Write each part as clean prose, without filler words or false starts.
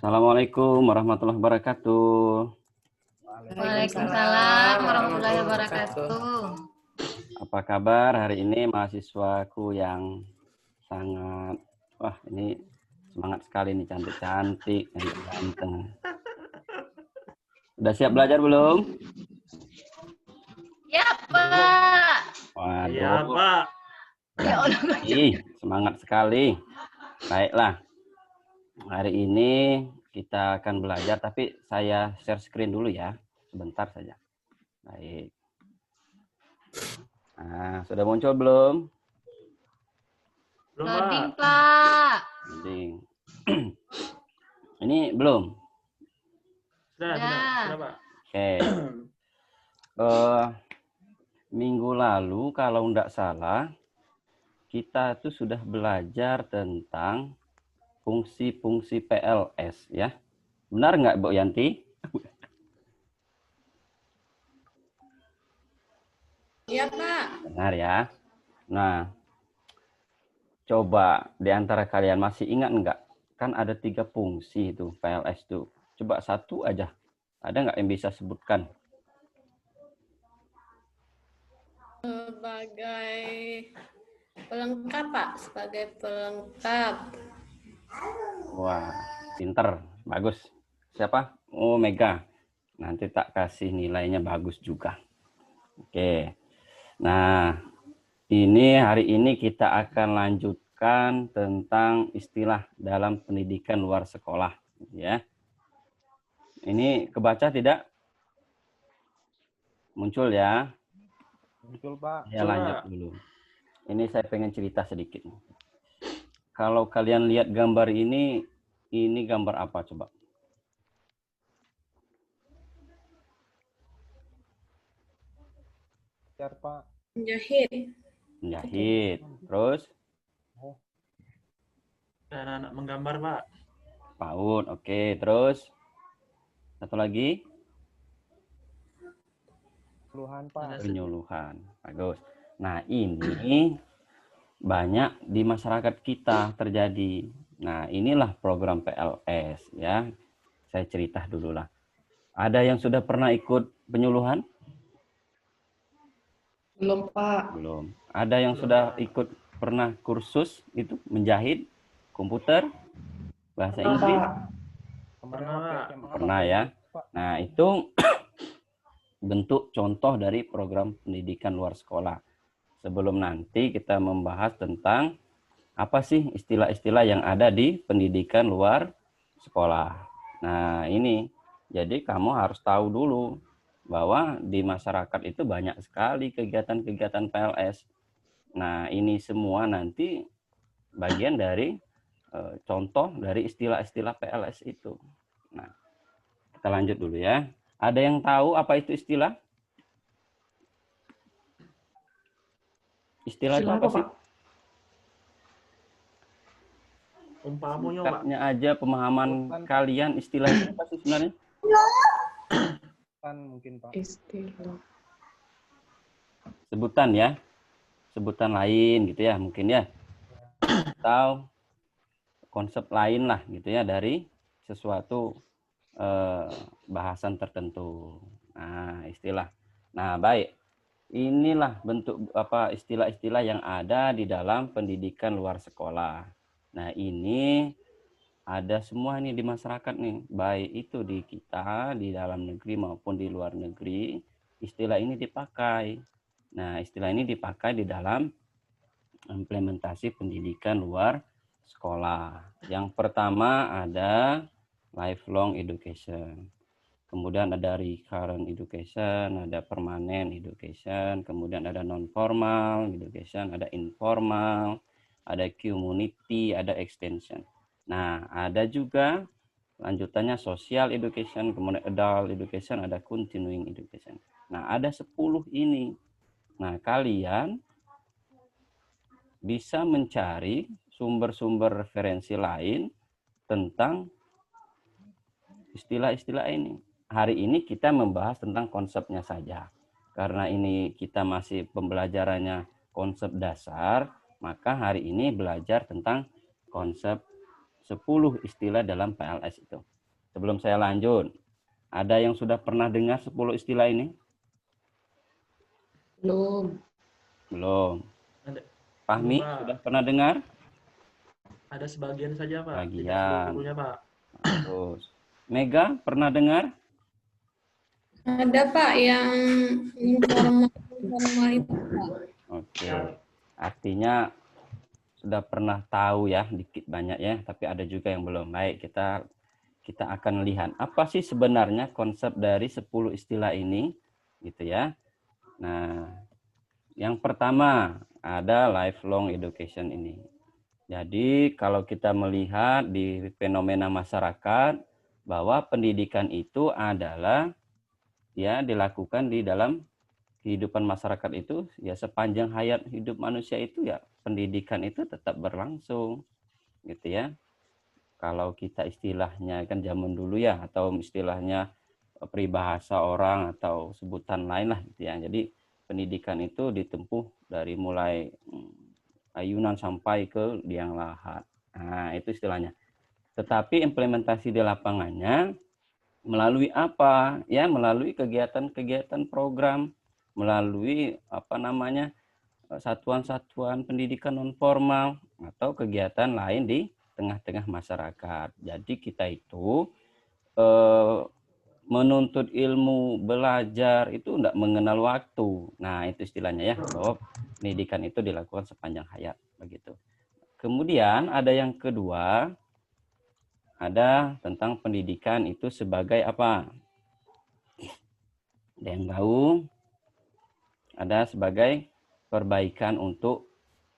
Assalamualaikum warahmatullahi wabarakatuh. Waalaikumsalam warahmatullahi wabarakatuh. Apa kabar hari ini mahasiswaku yang sangat, wah ini semangat sekali nih, cantik-cantik, ganteng. Udah siap belajar belum? Ya, Pak. Waduh. Ya, Pak. Ya Allah. Semangat sekali. Baiklah. Hari ini kita akan belajar, tapi saya share screen dulu ya. Sebentar saja. Baik. Nah, sudah muncul belum? Belum, Loading, Pak. Pak. Loading. Ini belum? Sudah, Pak. Oke. Minggu lalu kalau enggak salah, kita tuh sudah belajar tentang fungsi-fungsi PLS ya. Benar nggak, Bu Yanti? Iya, Pak. Benar ya. Nah, coba di antara kalian masih ingat nggak? Kan ada 3 fungsi itu PLS itu. Coba satu aja. Ada nggak yang bisa sebutkan? Sebagai pelengkap, Pak. Sebagai pelengkap. Wah, pinter. Bagus. Siapa? Oh, Mega. Nanti tak kasih nilainya bagus juga. Oke. Nah, hari ini kita akan lanjutkan tentang istilah dalam pendidikan luar sekolah. Ya. Ini kebaca tidak? Muncul ya? Muncul, Pak. Ya, lanjut dulu. Ini saya pengen cerita sedikit. Kalau kalian lihat gambar ini gambar apa coba? Siap, Pak. Menjahit. Menjahit. Terus? Anak-anak menggambar, Pak. PAUD. Oke. Terus? Satu lagi? Penyuluhan, Pak. Penyuluhan. Bagus. Nah, ini banyak di masyarakat kita terjadi. Nah, inilah program PLS ya. Saya cerita dulu lah. Ada yang sudah pernah ikut penyuluhan? Belum, Pak. Belum. Ada yang sudah ikut pernah kursus itu menjahit komputer bahasa Inggris? Pernah ya. Nah, itu bentuk contoh dari program pendidikan luar sekolah. Sebelum nanti kita membahas tentang apa sih istilah-istilah yang ada di pendidikan luar sekolah. Nah, ini jadi kamu harus tahu dulu bahwa di masyarakat itu banyak sekali kegiatan-kegiatan PLS. Nah, ini semua nanti bagian dari contoh dari istilah-istilah PLS itu. Nah, kita lanjut dulu ya. Ada yang tahu apa itu istilah? Istilah itu apa sih? Umpamunya, Pak. Singkatnya aja pemahaman kalian istilah itu apa sih sebenarnya? Mungkin, Pak. Istilah. Sebutan ya. Sebutan lain gitu ya mungkin ya. Atau konsep lain lah gitu ya dari sesuatu bahasan tertentu. Nah, istilah. Nah, baik. Inilah bentuk apa istilah-istilah yang ada di dalam pendidikan luar sekolah. Nah, ini ada semua nih di masyarakat nih, baik itu di kita di dalam negeri maupun di luar negeri, istilah ini dipakai. Nah, istilah ini dipakai di dalam implementasi pendidikan luar sekolah. Yang pertama ada lifelong education. Kemudian ada recurrent education, ada permanent education, kemudian ada non-formal education, ada informal, ada community, ada extension. Nah, ada juga lanjutannya social education, kemudian adult education, ada continuing education. Nah, ada 10 ini. Nah, kalian bisa mencari sumber-sumber referensi lain tentang istilah-istilah ini. Hari ini kita membahas tentang konsepnya saja. Karena ini kita masih pembelajarannya konsep dasar, maka hari ini belajar tentang konsep 10 istilah dalam PLS itu. Sebelum saya lanjut, ada yang sudah pernah dengar 10 istilah ini? Belum. Belum. Ada. Fahmi, Belum, Pak. sudah pernah dengar? Ada sebagian saja, Pak. Tidak Bagian. seluruhnya, Pak. Terus. Mega, pernah dengar? Ada Pak yang informal itu Pak. Oke. Artinya sudah pernah tahu ya, dikit banyak ya, tapi ada juga yang belum. Baik, kita akan lihat apa sih sebenarnya konsep dari 10 istilah ini, gitu ya. Nah, yang pertama ada lifelong education ini. Jadi kalau kita melihat di fenomena masyarakat bahwa pendidikan itu adalah ya dilakukan di dalam kehidupan masyarakat itu ya sepanjang hayat hidup manusia itu ya pendidikan itu tetap berlangsung gitu ya. Kalau kita istilahnya kan zaman dulu ya atau istilahnya peribahasa orang atau sebutan lain lah gitu ya. Jadi pendidikan itu ditempuh dari mulai ayunan sampai ke liang lahat. Nah, itu istilahnya. Tetapi implementasi di lapangannya melalui apa? Ya, melalui kegiatan-kegiatan program, melalui apa namanya? Satuan-satuan pendidikan non formal atau kegiatan lain di tengah-tengah masyarakat. Jadi kita itu menuntut ilmu, belajar itu tidak mengenal waktu. Nah, itu istilahnya ya, bahwa pendidikan itu dilakukan sepanjang hayat begitu. Kemudian ada yang kedua, ada tentang pendidikan itu sebagai apa? Ada yang tahu? Ada sebagai perbaikan untuk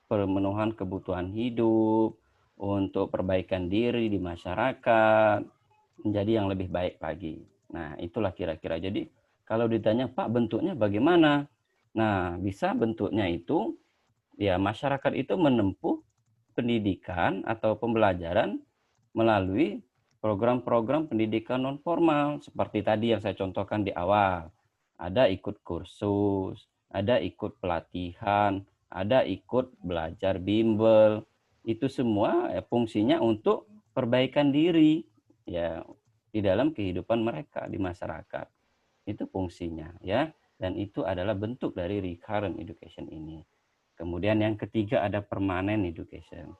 pemenuhan kebutuhan hidup, untuk perbaikan diri di masyarakat, menjadi yang lebih baik lagi. Nah, itulah kira-kira. Jadi, kalau ditanya, Pak, bentuknya bagaimana? Nah, bisa bentuknya itu, ya masyarakat itu menempuh pendidikan atau pembelajaran melalui program-program pendidikan non formal seperti tadi yang saya contohkan di awal. Ada ikut kursus, ada ikut pelatihan, ada ikut belajar bimbel. Itu semua ya, fungsinya untuk perbaikan diri ya di dalam kehidupan mereka di masyarakat. Itu fungsinya ya, dan itu adalah bentuk dari recurrent education ini. Kemudian yang ketiga ada permanent education.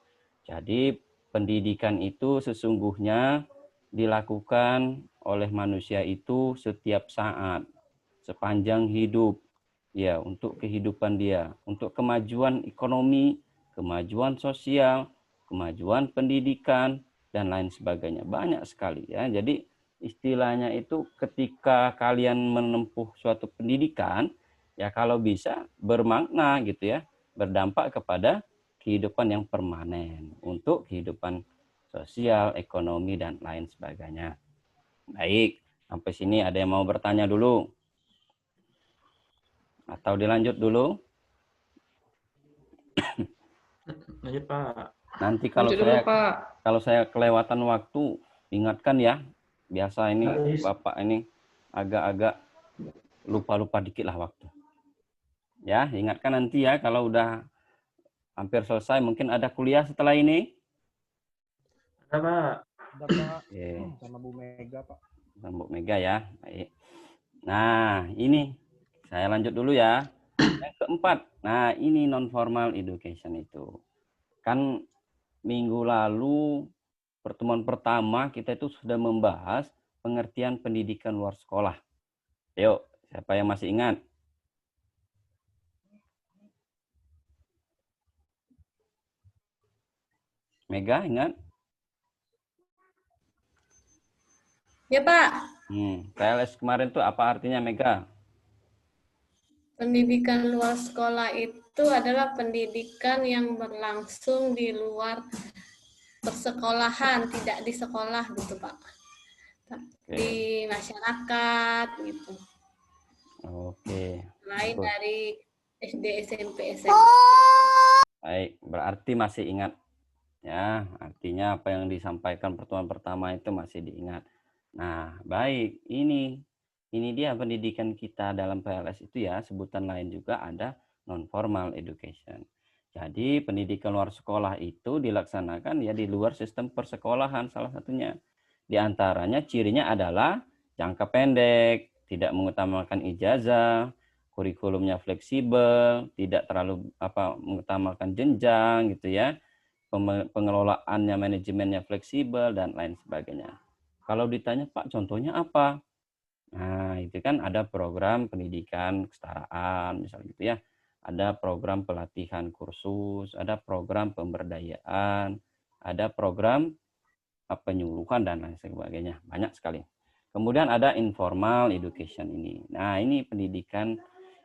Jadi pendidikan itu sesungguhnya dilakukan oleh manusia itu setiap saat, sepanjang hidup, ya untuk kehidupan dia, untuk kemajuan ekonomi, kemajuan sosial, kemajuan pendidikan, dan lain sebagainya. Banyak sekali ya. Jadi istilahnya itu ketika kalian menempuh suatu pendidikan, ya kalau bisa bermakna gitu ya, berdampak kepada kehidupan yang permanen untuk kehidupan sosial, ekonomi, dan lain sebagainya. Baik, sampai sini ada yang mau bertanya dulu? Atau dilanjut dulu? Lanjut, Pak. Nanti Lanjut dulu, Pak. kalau saya kelewatan waktu, ingatkan ya. Biasa ini Harus. Bapak ini agak-agak lupa-lupa dikit lah waktu. Ya, ingatkan nanti ya kalau udah hampir selesai, mungkin ada kuliah setelah ini. Ada, Pak. Ada Pak. Oke. Sama Bu Mega Pak. Sama Bu Mega ya. Baik. Nah, ini saya lanjut dulu ya. Yang keempat, nah ini non formal education itu. Kan minggu lalu pertemuan pertama kita itu sudah membahas pengertian pendidikan luar sekolah. Yuk, siapa yang masih ingat? Mega ingat? Ya Pak, PLS kemarin tuh apa artinya Mega? pendidikan luar sekolah itu adalah pendidikan yang berlangsung di luar persekolahan, tidak di sekolah gitu Pak. Di masyarakat gitu. Oke. Lain Betul. dari SD, SMP, SMA. Baik, berarti masih ingat ya, artinya apa yang disampaikan pertemuan pertama itu masih diingat. Nah, baik, ini dia pendidikan kita dalam PLS itu ya, sebutan lain juga ada non formal education. Jadi pendidikan luar sekolah itu dilaksanakan ya di luar sistem persekolahan salah satunya. Di antaranya cirinya adalah jangka pendek, tidak mengutamakan ijazah, kurikulumnya fleksibel, tidak terlalu mengutamakan jenjang gitu ya. Pengelolaannya, manajemennya fleksibel dan lain sebagainya. Kalau ditanya Pak, contohnya apa? Nah, itu kan ada program pendidikan kesetaraan, misalnya gitu ya. Ada program pelatihan kursus, ada program pemberdayaan, ada program penyuluhan dan lain sebagainya. Banyak sekali. Kemudian ada informal education ini. Nah, ini pendidikan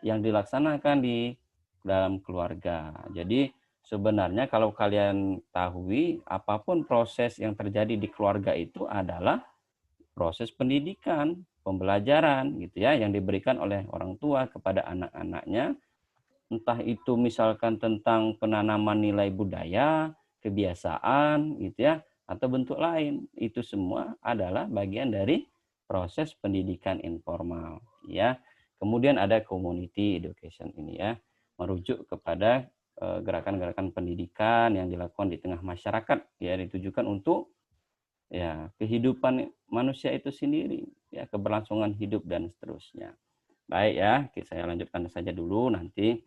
yang dilaksanakan di dalam keluarga. Jadi sebenarnya kalau kalian tahu, apapun proses yang terjadi di keluarga itu adalah proses pendidikan, pembelajaran gitu ya, yang diberikan oleh orang tua kepada anak-anaknya, entah itu misalkan tentang penanaman nilai budaya, kebiasaan gitu ya, atau bentuk lain. Itu semua adalah bagian dari proses pendidikan informal ya. Kemudian ada community education ini ya, merujuk kepada gerakan-gerakan pendidikan yang dilakukan di tengah masyarakat ya, ditujukan untuk ya kehidupan manusia itu sendiri ya, keberlangsungan hidup dan seterusnya. Baik ya, saya lanjutkan saja dulu, nanti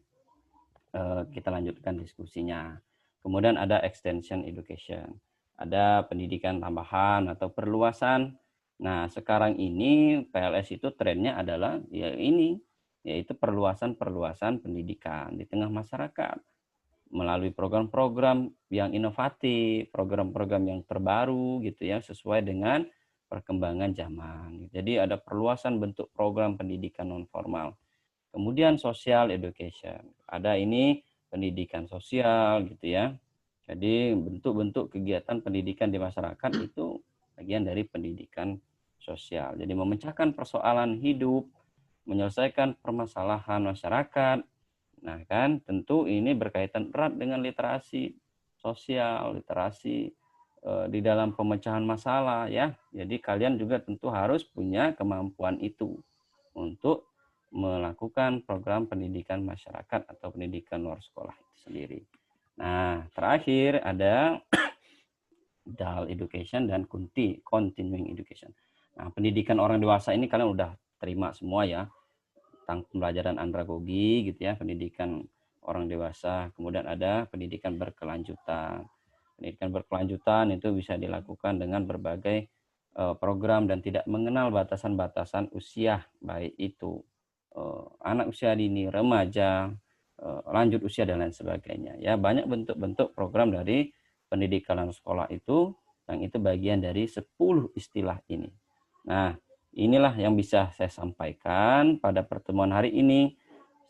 kita lanjutkan diskusinya. Kemudian ada extension education, ada pendidikan tambahan atau perluasan. Nah, sekarang ini PLS itu trennya adalah ya ini, yaitu perluasan pendidikan di tengah masyarakat melalui program-program yang inovatif, program-program yang terbaru gitu ya, sesuai dengan perkembangan zaman. Jadi ada perluasan bentuk program pendidikan non formal. Kemudian social education. Ada ini pendidikan sosial gitu ya. Jadi bentuk-bentuk kegiatan pendidikan di masyarakat itu bagian dari pendidikan sosial. Jadi memecahkan persoalan hidup, menyelesaikan permasalahan masyarakat. Nah kan tentu ini berkaitan erat dengan literasi sosial, literasi di dalam pemecahan masalah ya. Jadi kalian juga tentu harus punya kemampuan itu untuk melakukan program pendidikan masyarakat atau pendidikan luar sekolah itu sendiri. Nah, terakhir ada adult education dan continuing education. Nah, pendidikan orang dewasa ini kalian udah terima semua ya, tentang pembelajaran andragogi gitu ya, pendidikan orang dewasa. Kemudian ada pendidikan berkelanjutan. Pendidikan berkelanjutan itu bisa dilakukan dengan berbagai program dan tidak mengenal batasan-batasan usia, baik itu anak usia dini, remaja, lanjut usia dan lain sebagainya. Ya, banyak bentuk-bentuk program dari pendidikan sekolah itu, yang itu bagian dari 10 istilah ini. Nah, inilah yang bisa saya sampaikan pada pertemuan hari ini.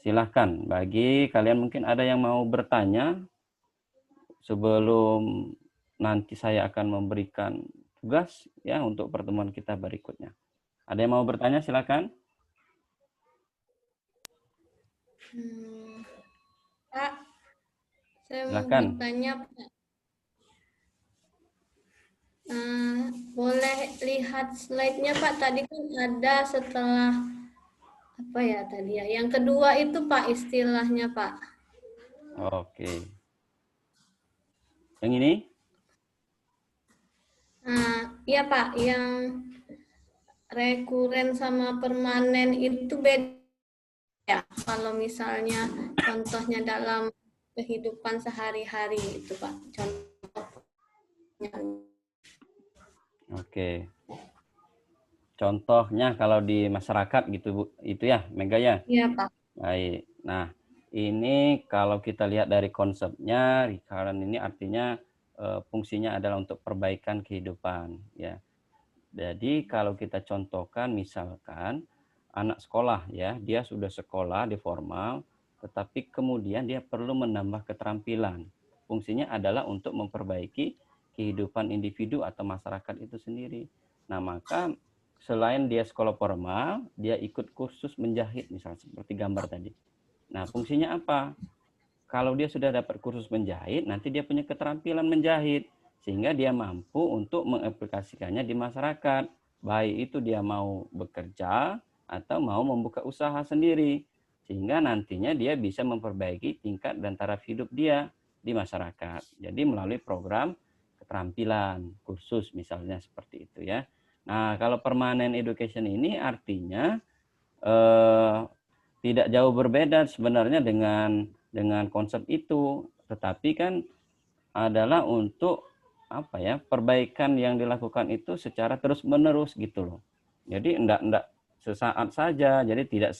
Silahkan, bagi kalian mungkin ada yang mau bertanya sebelum nanti saya akan memberikan tugas ya untuk pertemuan kita berikutnya. Ada yang mau bertanya, silakan. Pak, saya mau Silakan. bertanya, Pak. Boleh lihat slide-nya Pak, tadi kan ada setelah apa ya tadi ya, yang kedua itu Pak istilahnya Pak. Oke. Yang ini? Iya Pak, yang rekuren sama permanen itu beda ya, kalau misalnya contohnya dalam kehidupan sehari-hari itu Pak, contohnya. Oke. Contohnya kalau di masyarakat gitu Bu, itu ya, Mega ya? Iya Pak. Baik. Nah, ini kalau kita lihat dari konsepnya, recurrent ini artinya fungsinya adalah untuk perbaikan kehidupan ya. Jadi kalau kita contohkan misalkan anak sekolah ya, dia sudah sekolah di formal, tetapi kemudian dia perlu menambah keterampilan. Fungsinya adalah untuk memperbaiki kehidupan individu atau masyarakat itu sendiri. Nah, maka selain dia sekolah formal, dia ikut kursus menjahit misalnya seperti gambar tadi. Nah, fungsinya apa? Kalau dia sudah dapat kursus menjahit, nanti dia punya keterampilan menjahit sehingga dia mampu untuk mengaplikasikannya di masyarakat. Baik itu dia mau bekerja atau mau membuka usaha sendiri. Sehingga nantinya dia bisa memperbaiki tingkat dan taraf hidup dia di masyarakat. Jadi melalui program keterampilan, kursus misalnya seperti itu ya. Nah, kalau permanent education ini artinya tidak jauh berbeda sebenarnya dengan konsep itu, tetapi kan adalah untuk apa ya, perbaikan yang dilakukan itu secara terus-menerus gitu loh. Jadi enggak sesaat saja, jadi tidak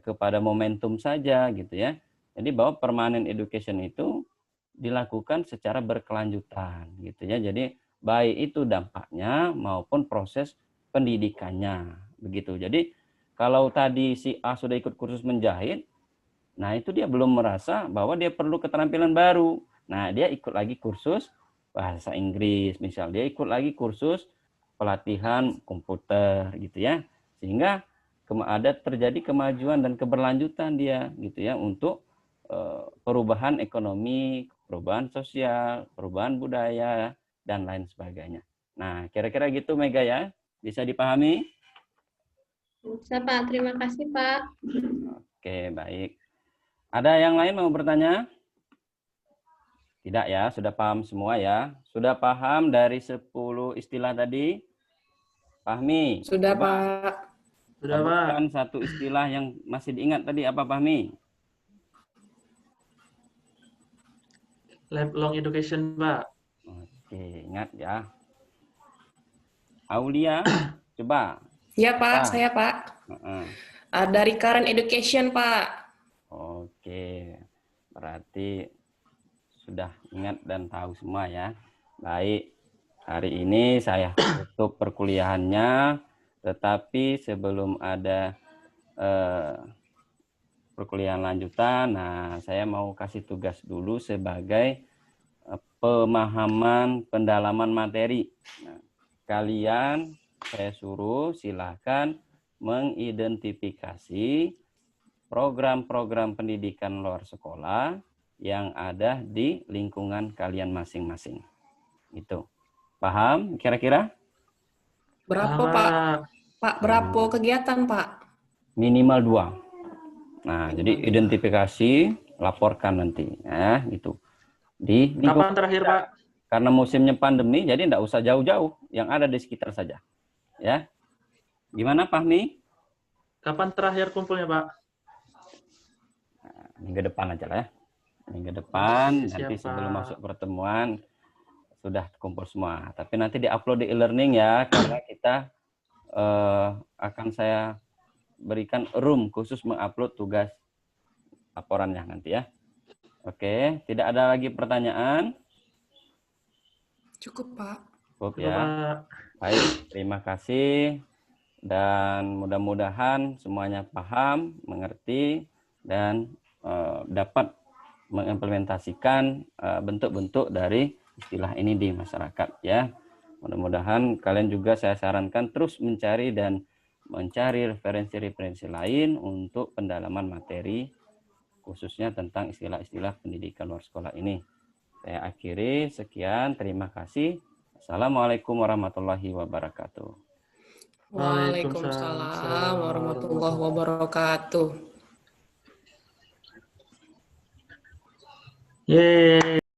kepada momentum saja gitu ya. Jadi bahwa permanent education itu dilakukan secara berkelanjutan gitu ya. Jadi baik itu dampaknya maupun proses pendidikannya begitu. Jadi kalau tadi si A sudah ikut kursus menjahit, nah itu dia belum merasa bahwa dia perlu keterampilan baru. Nah, dia ikut lagi kursus bahasa Inggris, misal dia ikut lagi kursus pelatihan komputer gitu ya. Sehingga ada terjadi kemajuan dan keberlanjutan dia gitu ya untuk perubahan ekonomi, perubahan sosial, perubahan budaya, dan lain sebagainya. Nah, kira-kira gitu Mega ya. Bisa dipahami? Bisa Pak, terima kasih Pak. Oke, baik. Ada yang lain mau bertanya? Tidak ya, sudah paham semua ya. Sudah paham dari 10 istilah tadi? Pahmi? Sudah, Coba Pak. Sudah, Pak. sebutkan satu istilah yang masih diingat tadi, apa Pahmi? Lifelong education, Pak. Oke, ingat ya. Aulia, coba. Ya, Pak. Apa? Saya, Pak. Dari current education, Pak. Oke, berarti sudah ingat dan tahu semua ya. Baik, hari ini saya tutup perkuliahannya, tetapi sebelum ada perkuliahan lanjutan, nah saya mau kasih tugas dulu sebagai pemahaman pendalaman materi. Nah, kalian saya suruh silahkan mengidentifikasi program-program pendidikan luar sekolah yang ada di lingkungan kalian masing-masing. Itu. Paham kira-kira? Berapa, Pak? Pak, berapa kegiatan, Pak? Minimal 2. Nah, jadi identifikasi, laporkan nanti. Ya, gitu. Di lingkungan. Kapan terakhir, Pak? Karena musimnya pandemi, jadi enggak usah jauh-jauh. Yang ada di sekitar saja. Ya. Gimana, Pahmi? Kapan terakhir kumpulnya, Pak? Nah, minggu depan aja lah ya. Minggu depan, Siap, nanti Pak. sebelum masuk pertemuan, sudah kumpul semua. Tapi nanti diupload di e-learning ya, karena kita akan saya berikan room khusus mengupload tugas laporannya nanti ya. Oke, tidak ada lagi pertanyaan? Cukup, Pak. Cukup Cukup, ya. Pak. Baik, terima kasih. Dan mudah-mudahan semuanya paham, mengerti, dan dapat mengimplementasikan bentuk-bentuk dari istilah ini di masyarakat ya. Mudah-mudahan kalian juga saya sarankan terus mencari referensi-referensi lain untuk pendalaman materi khususnya tentang istilah-istilah pendidikan luar sekolah ini. Saya akhiri, sekian, terima kasih. Assalamualaikum warahmatullahi wabarakatuh. Waalaikumsalam warahmatullahi wabarakatuh. Yeay.